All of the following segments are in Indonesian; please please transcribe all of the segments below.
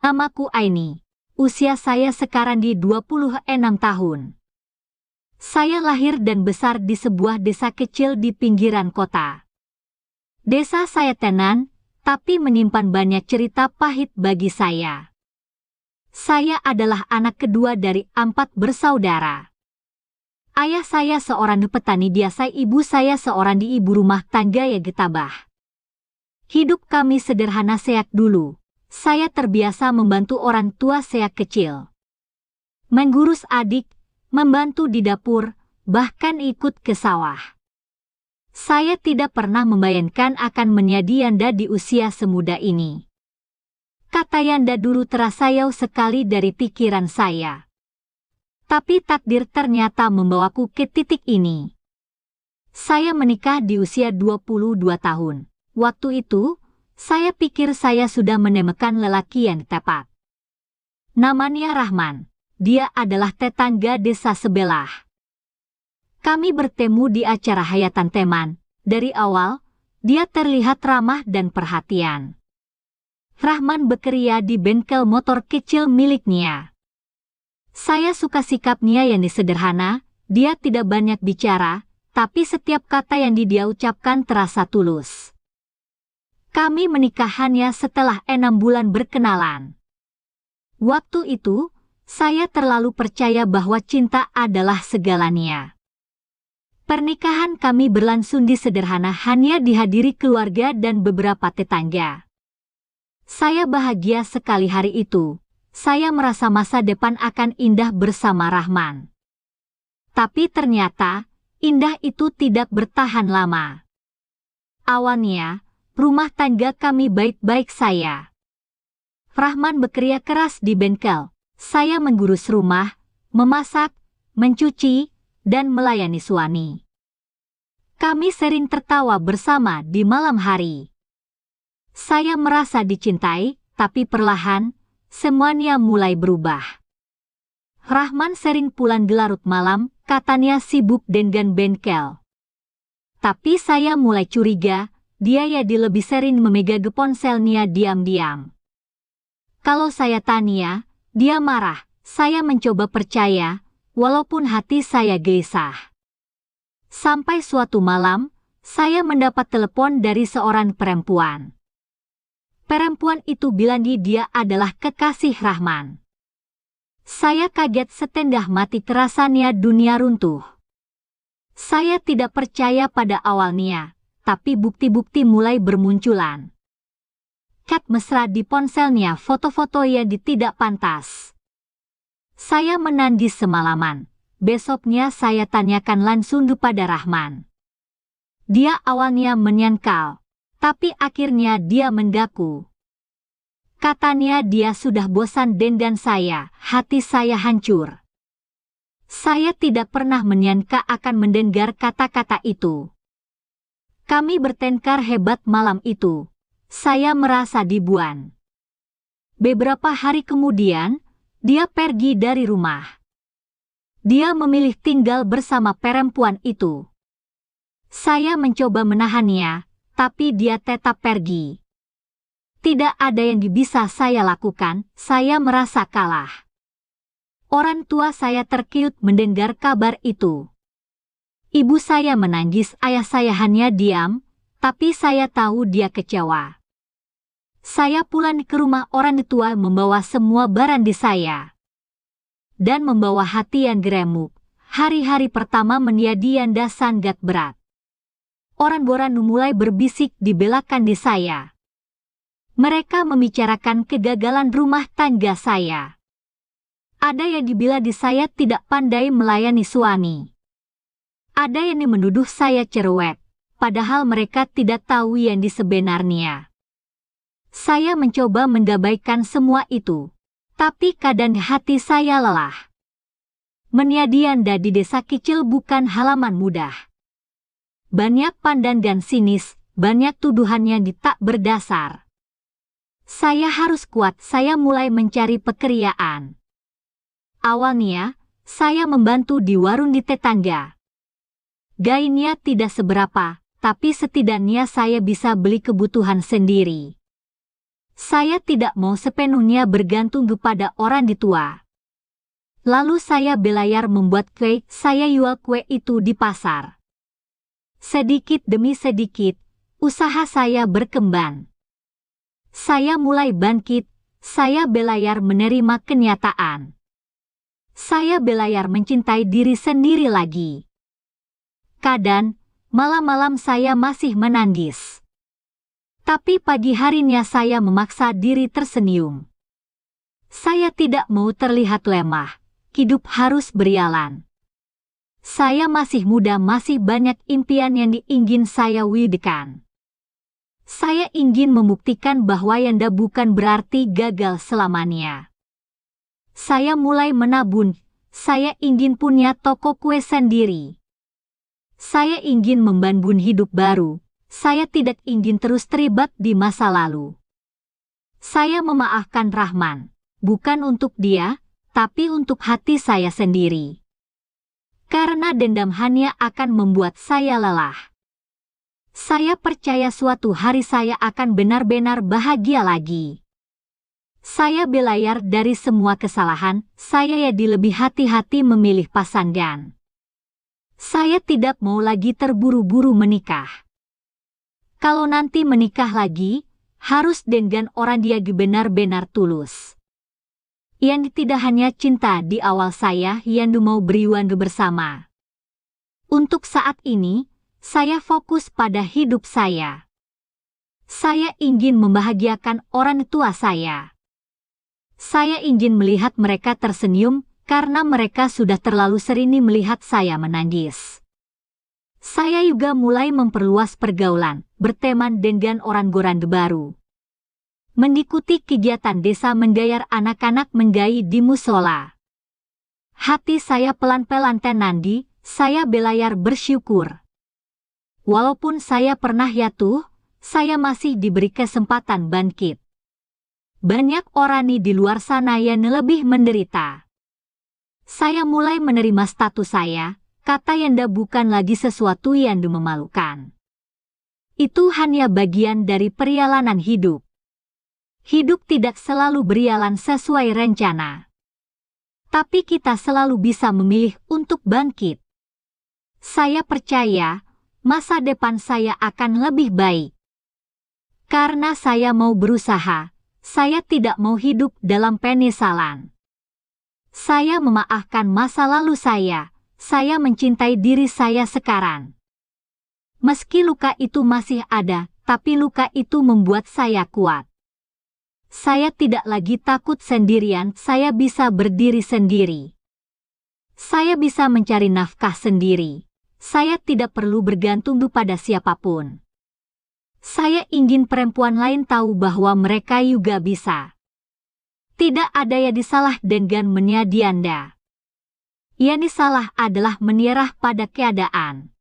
Namaku Aini. Usia saya sekarang di 26 tahun. Saya lahir dan besar di sebuah desa kecil di pinggiran kota. Desa saya tenan, tapi menyimpan banyak cerita pahit bagi saya. Saya adalah anak kedua dari 4 bersaudara. Ayah saya seorang petani biasa, ibu saya seorang ibu rumah tangga yang getabah. Hidup kami sederhana sejak dulu. Saya terbiasa membantu orang tua sejak kecil. Mengurus adik, membantu di dapur, bahkan ikut ke sawah. Saya tidak pernah membayangkan akan menjadi Yanda di usia semuda ini. Kata Yanda dulu terasa jauh sekali dari pikiran saya. Tapi takdir ternyata membawaku ke titik ini. Saya menikah di usia 22 tahun. Waktu itu, saya pikir saya sudah menemukan lelaki yang tepat. Namanya Rahman. Dia adalah tetangga desa sebelah. Kami bertemu di acara hayatan teman. Dari awal, dia terlihat ramah dan perhatian. Rahman bekerja di bengkel motor kecil miliknya. Saya suka sikapnya yang sederhana, dia tidak banyak bicara, tapi setiap kata yang dia ucapkan terasa tulus. Kami menikah hanya setelah 6 bulan berkenalan. Waktu itu, saya terlalu percaya bahwa cinta adalah segalanya. Pernikahan kami berlangsung di sederhana, hanya dihadiri keluarga dan beberapa tetangga. Saya bahagia sekali hari itu. Saya merasa masa depan akan indah bersama Rahman. Tapi ternyata, indah itu tidak bertahan lama. Awalnya, rumah tangga kami baik-baik saja. Rahman bekerja keras di bengkel. Saya mengurus rumah, memasak, mencuci, dan melayani suami. Kami sering tertawa bersama di malam hari. Saya merasa dicintai, tapi perlahan, semuanya mulai berubah. Rahman sering pulang di larut malam, katanya sibuk dengan bengkel. Tapi saya mulai curiga, dia lebih sering memegang ponselnya diam-diam. Kalau saya tanya, dia marah. Saya mencoba percaya, walaupun hati saya gelisah. Sampai suatu malam, saya mendapat telepon dari seorang perempuan. Perempuan itu bilang dia adalah kekasih Rahman. Saya kaget setengah mati, terasanya dunia runtuh. Saya tidak percaya pada awalnya, tapi bukti-bukti mulai bermunculan. Cat mesra di ponselnya, foto-foto yang tidak pantas. Saya menangis semalaman. Besoknya saya tanyakan langsung kepada Rahman. Dia awalnya menyangkal, tapi akhirnya dia mengaku. Katanya dia sudah bosan dengan saya, hati saya hancur. Saya tidak pernah menyangka akan mendengar kata-kata itu. Kami bertengkar hebat malam itu. Saya merasa dibuang. Beberapa hari kemudian, dia pergi dari rumah. Dia memilih tinggal bersama perempuan itu. Saya mencoba menahannya, tapi dia tetap pergi. Tidak ada yang bisa saya lakukan, saya merasa kalah. Orang tua saya terkejut mendengar kabar itu. Ibu saya menangis, ayah saya hanya diam, tapi saya tahu dia kecewa. Saya pulang ke rumah orang tua membawa semua barang di saya. Dan membawa hati yang geremuk. Hari-hari pertama menjadi Yanda sangat berat. Orang-orang mulai berbisik di belakang di saya. Mereka membicarakan kegagalan rumah tangga saya. Ada yang dibilang di saya tidak pandai melayani suami. Ada yang menuduh saya cerewet, padahal mereka tidak tahu yang sebenarnya. Saya mencoba mengabaikan semua itu, tapi kadang hati saya lelah. Menjadi Yanda di desa kecil bukan halaman mudah. Banyak pandangan sinis, banyak tuduhan yang tak berdasar. Saya harus kuat, saya mulai mencari pekerjaan. Awalnya, saya membantu di warung di tetangga. Gajinya tidak seberapa, tapi setidaknya saya bisa beli kebutuhan sendiri. Saya tidak mau sepenuhnya bergantung kepada orang tua. Lalu saya belayar membuat kue, saya jual kue itu di pasar. Sedikit demi sedikit, usaha saya berkembang. Saya mulai bangkit, saya belayar menerima kenyataan. Saya belayar mencintai diri sendiri lagi. Kadang, malam-malam saya masih menangis. Tapi pagi harinya saya memaksa diri tersenyum. Saya tidak mau terlihat lemah, hidup harus berjalan. Saya masih muda, masih banyak impian yang ingin saya wujudkan. Saya ingin membuktikan bahwa Yanda bukan berarti gagal selamanya. Saya mulai menabung, saya ingin punya toko kue sendiri. Saya ingin membangun hidup baru, saya tidak ingin terus terlibat di masa lalu. Saya memaafkan Rahman, bukan untuk dia, tapi untuk hati saya sendiri. Karena dendam hanya akan membuat saya lelah. Saya percaya suatu hari saya akan benar-benar bahagia lagi. Saya belayar dari semua kesalahan, saya jadi lebih hati-hati memilih pasangan. Saya tidak mau lagi terburu-buru menikah. Kalau nanti menikah lagi, harus dengan orang dia benar-benar tulus. Yang tidak hanya cinta di awal saya yang mau beriwan bersama. Untuk saat ini, saya fokus pada hidup saya. Saya ingin membahagiakan orang tua saya. Saya ingin melihat mereka tersenyum karena mereka sudah terlalu sering melihat saya menangis. Saya juga mulai memperluas pergaulan, berteman dengan orang-orang baru. Mengikuti kegiatan desa, menggayar anak-anak menggai di musola. Hati saya pelan-pelan tenang, saya belayar bersyukur. Walaupun saya pernah jatuh, saya masih diberi kesempatan bangkit. Banyak orang di luar sana yang lebih menderita. Saya mulai menerima status saya, kata Yanda bukan lagi sesuatu yang memalukan. Itu hanya bagian dari perjalanan hidup. Hidup tidak selalu berjalan sesuai rencana. Tapi kita selalu bisa memilih untuk bangkit. Saya percaya, masa depan saya akan lebih baik. Karena saya mau berusaha, saya tidak mau hidup dalam penyesalan. Saya memaafkan masa lalu saya mencintai diri saya sekarang. Meski luka itu masih ada, tapi luka itu membuat saya kuat. Saya tidak lagi takut sendirian, saya bisa berdiri sendiri. Saya bisa mencari nafkah sendiri. Saya tidak perlu bergantung pada siapapun. Saya ingin perempuan lain tahu bahwa mereka juga bisa. Tidak ada yang disalah dengan menyadi Anda. Yang disalah adalah menyerah pada keadaan.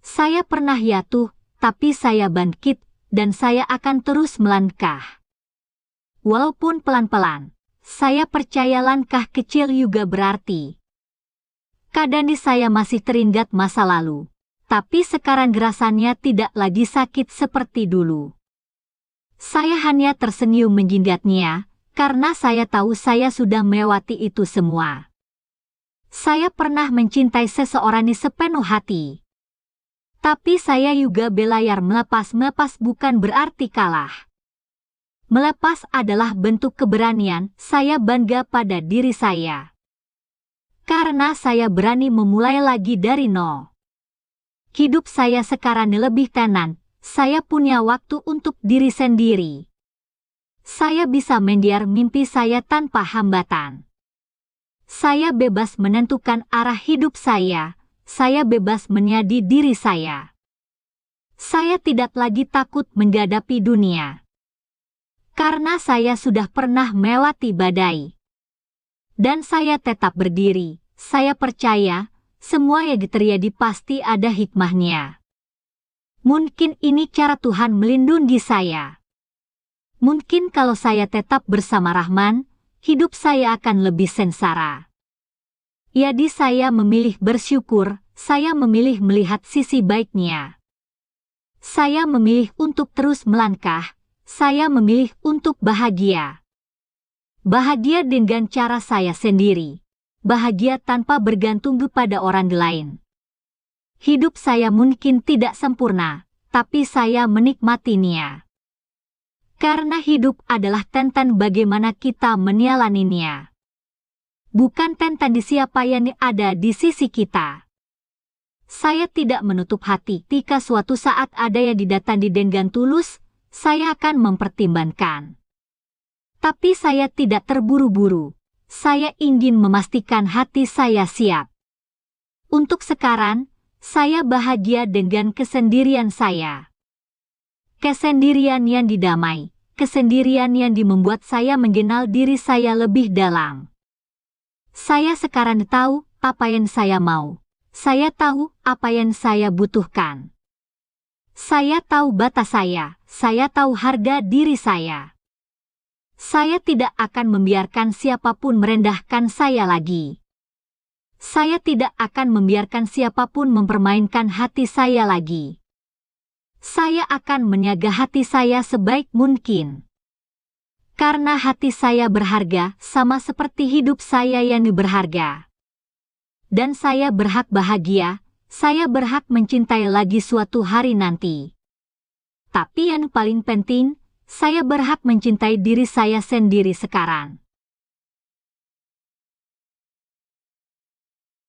Saya pernah jatuh, tapi saya bangkit, dan saya akan terus melangkah. Walaupun pelan-pelan, saya percaya langkah kecil juga berarti. Kadang saya masih teringat masa lalu, tapi sekarang rasanya tidak lagi sakit seperti dulu. Saya hanya tersenyum mengingatnya, karena saya tahu saya sudah melewati itu semua. Saya pernah mencintai seseorang sepenuh hati. Tapi saya juga belayar melepas bukan berarti kalah. Melepas adalah bentuk keberanian, saya bangga pada diri saya. Karena saya berani memulai lagi dari nol. Hidup saya sekarang lebih tenang, saya punya waktu untuk diri sendiri. Saya bisa mengejar mimpi saya tanpa hambatan. Saya bebas menentukan arah hidup saya bebas menjadi diri saya. Saya tidak lagi takut menghadapi dunia. Karena saya sudah pernah melewati badai. Dan saya tetap berdiri, saya percaya, semua yang terjadi pasti ada hikmahnya. Mungkin ini cara Tuhan melindungi saya. Mungkin kalau saya tetap bersama Rahman, hidup saya akan lebih sengsara. Jadi saya memilih bersyukur, saya memilih melihat sisi baiknya. Saya memilih untuk terus melangkah, Saya memilih untuk bahagia. Bahagia dengan cara saya sendiri. Bahagia tanpa bergantung kepada orang lain. Hidup saya mungkin tidak sempurna, tapi saya menikmatinya. Karena hidup adalah tentang bagaimana kita menjalaninya. Bukan tentang siapa yang ada di sisi kita. Saya tidak menutup hati jika suatu saat ada yang didatangi dengan tulus, saya akan mempertimbangkan. Tapi saya tidak terburu-buru. Saya ingin memastikan hati saya siap. Untuk sekarang, saya bahagia dengan kesendirian saya. Kesendirian yang didamai, kesendirian yang membuat saya mengenal diri saya lebih dalam. Saya sekarang tahu apa yang saya mau. Saya tahu apa yang saya butuhkan. Saya tahu batas saya tahu harga diri saya. Saya tidak akan membiarkan siapapun merendahkan saya lagi. Saya tidak akan membiarkan siapapun mempermainkan hati saya lagi. Saya akan menjaga hati saya sebaik mungkin. Karena hati saya berharga sama seperti hidup saya yang berharga. Dan saya berhak bahagia, saya berhak mencintai lagi suatu hari nanti. Tapi yang paling penting, saya berhak mencintai diri saya sendiri sekarang.